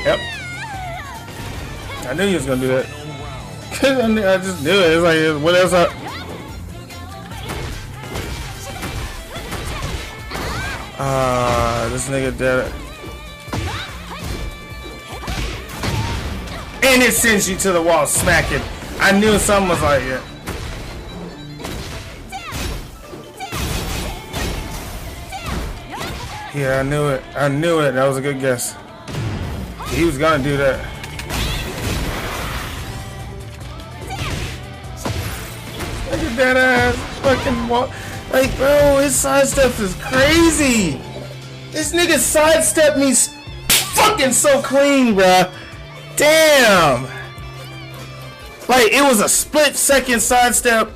Yep. I knew he was gonna do that. I just knew it. It's like, what else? This nigga did it. And it sends you to the wall, smacking. I knew something was like it. Yeah, I knew it. I knew it. That was a good guess. He was gonna do that. Look at that ass fucking wall. Like, bro, his sidestep is crazy. This nigga sidestepped me fucking so clean, bruh. Damn. Like, it was a split-second sidestep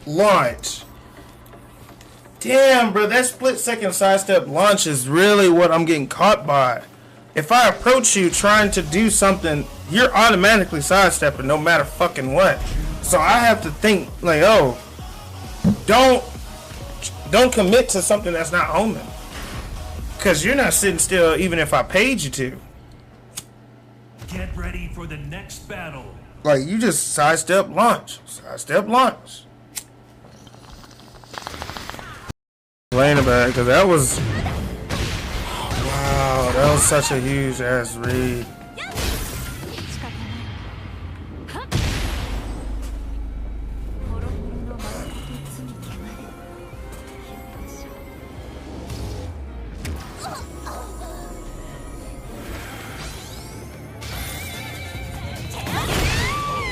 launch. Damn, bro, that split-second sidestep launch is really what I'm getting caught by. If I approach you trying to do something, you're automatically sidestepping no matter fucking what. So I have to think, like, oh, don't commit to something that's not Omen. Because you're not sitting still even if I paid you to. Get ready for the next battle. Like, you just sidestep launch. Sidestep launch. Laying it back, because that was... Wow, that was such a huge ass read.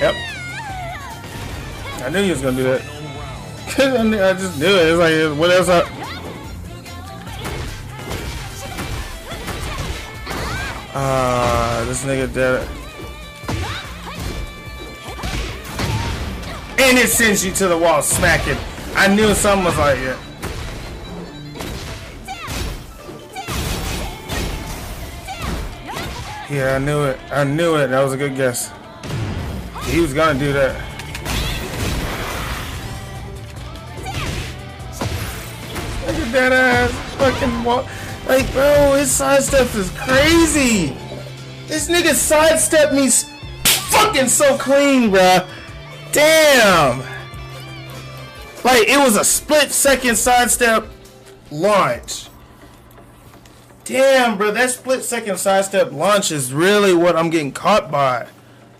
Yep. I knew he was gonna do that. I just knew it. It's like, what else? This nigga did it. And it sends you to the wall, smacking. I knew something was like it. Yeah, I knew it. I knew it. That was a good guess. He was gonna do that. Look at that ass fucking wall. Like, bro, his sidestep is crazy. This nigga sidestepped me fucking so clean, bruh. Damn. Like, it was a split-second sidestep launch. Damn, bro, that split-second sidestep launch is really what I'm getting caught by.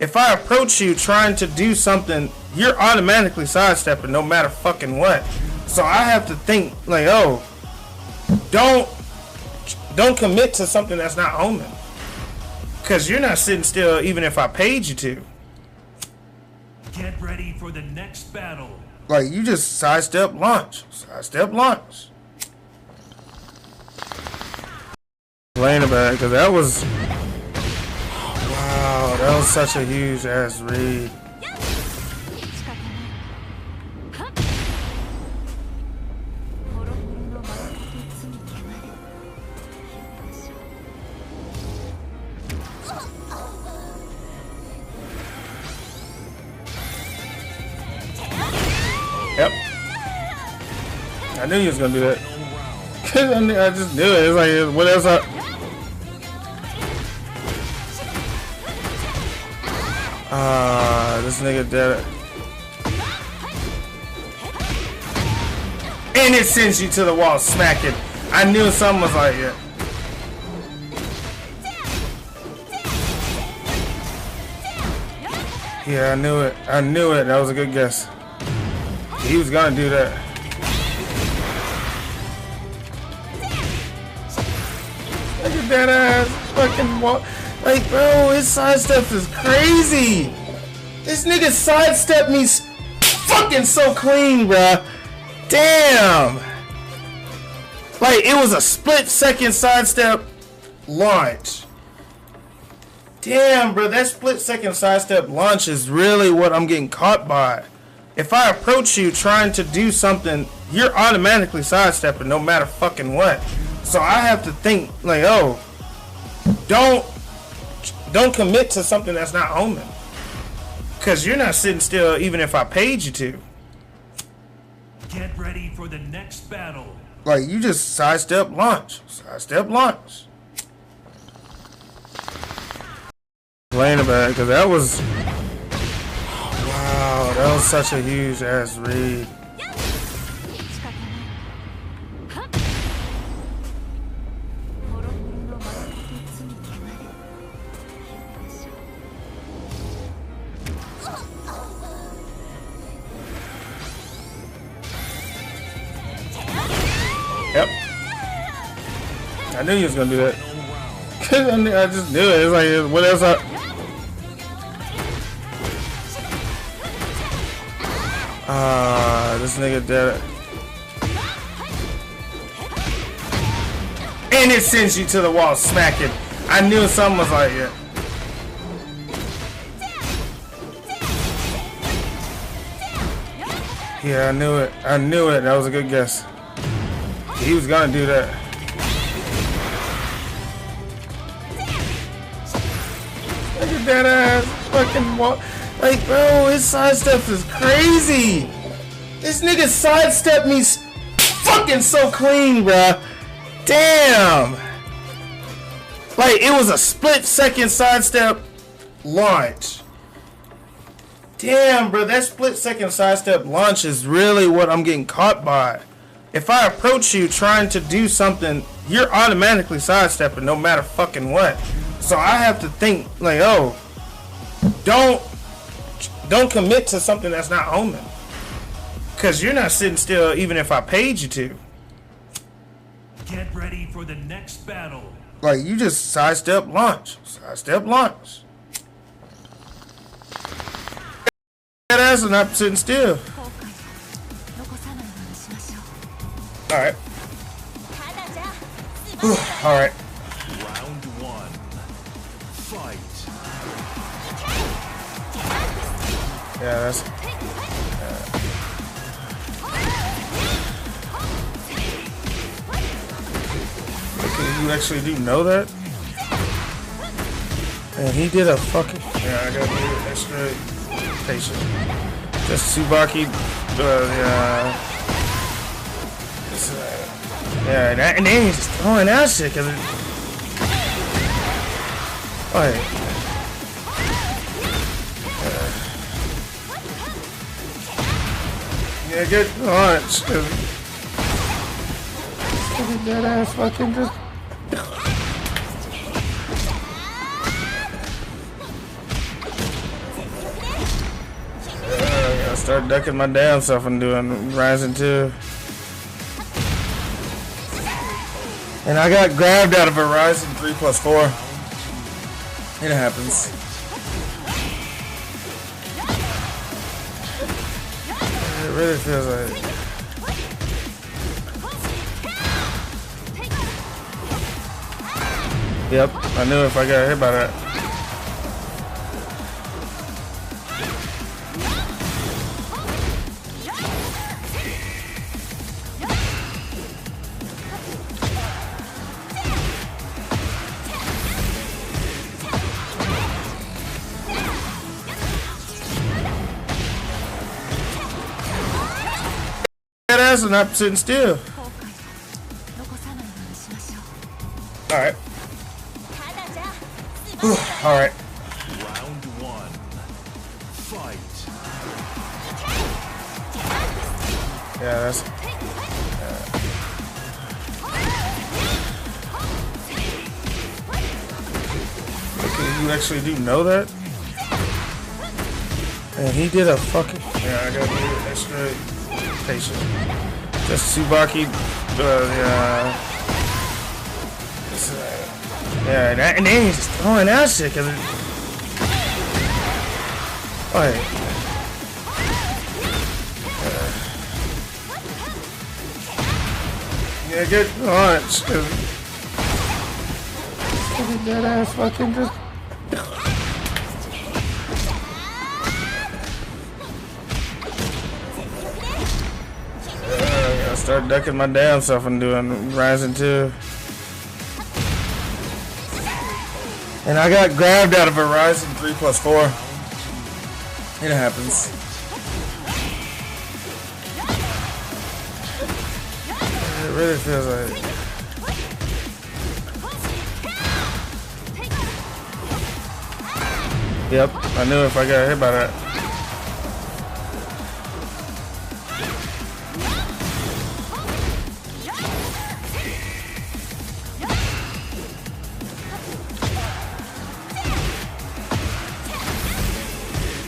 If I approach you trying to do something, you're automatically sidestepping no matter fucking what. So I have to think, like, oh, don't commit to something that's not Omen. Because you're not sitting still even if I paid you to. Get ready for the next battle. Like, you just sidestep launch. Sidestep launch. Laying it back, because that was... Wow, that was such a huge ass read. Yep. I knew he was gonna do that. I just knew it. It's like, what else? This nigga did it. And it sends you to the wall, smacking. I knew something was like it. Yeah, I knew it. I knew it. That was a good guess. He was gonna do that. Look at that ass fucking wall. Like, bro, his sidestep is crazy. This nigga sidestepped me fucking so clean, bruh. Damn. Like, it was a split-second sidestep launch. Damn, bro, that split-second sidestep launch is really what I'm getting caught by. If I approach you trying to do something, you're automatically sidestepping no matter fucking what. So I have to think, like, oh, don't commit to something that's not Omen. Because you're not sitting still even if I paid you to. Get ready for the next battle. Like, you just sidestep launch. Sidestep launch. complain about it because that was, wow, that was such a huge ass read. Yep. I knew he was gonna do that. I just knew it. It's like, what else? This nigga did it. And it sends you to the wall smacking. I knew something was like it. Yeah, I knew it. I knew it. That was a good guess. He was gonna do that. Look at that ass fucking walk. Like, bro, his sidestep is crazy. This nigga sidestepped me fucking so clean, bruh. Damn. Like, it was a split-second sidestep launch. Damn, bro, that split-second sidestep launch is really what I'm getting caught by. If I approach you trying to do something, you're automatically sidestepping no matter fucking what. So I have to think, like, oh, don't commit to something that's not Omen. Because you're not sitting still even if I paid you to. Get ready for the next battle. Like, you just sidestep launch. Sidestep launch. That ass is not sitting still. Alright. Alright. Round one. Fight. Yeah, that's... Okay, you actually do know that? And he did a fucking... Yeah, I gotta be extra patient. Just Tsubaki... yeah... Yeah, and then he's just throwing out shit because it... Alright. Yeah, good launch. That ass fucking just... I gotta start ducking my damn self and doing Rising 2. And I got grabbed out of Horizon 3+4. It happens. It really feels like... Yep, I knew if I got hit by that. That ass is not sitting still. Alright. Alright. Round one. Fight. Yeah, that's... Okay, you actually do know that? And he did a fucking... Yeah, I gotta be extra patient. Just Tsubaki... yeah... Yeah, and then he's just throwing out shit because it... Alright. Yeah, good launch. That ass fucking just... I gotta start ducking my damn self and doing Rising 2. And I got grabbed out of Horizon 3+4. It happens. It really feels like... Yep, I knew if I got hit by that.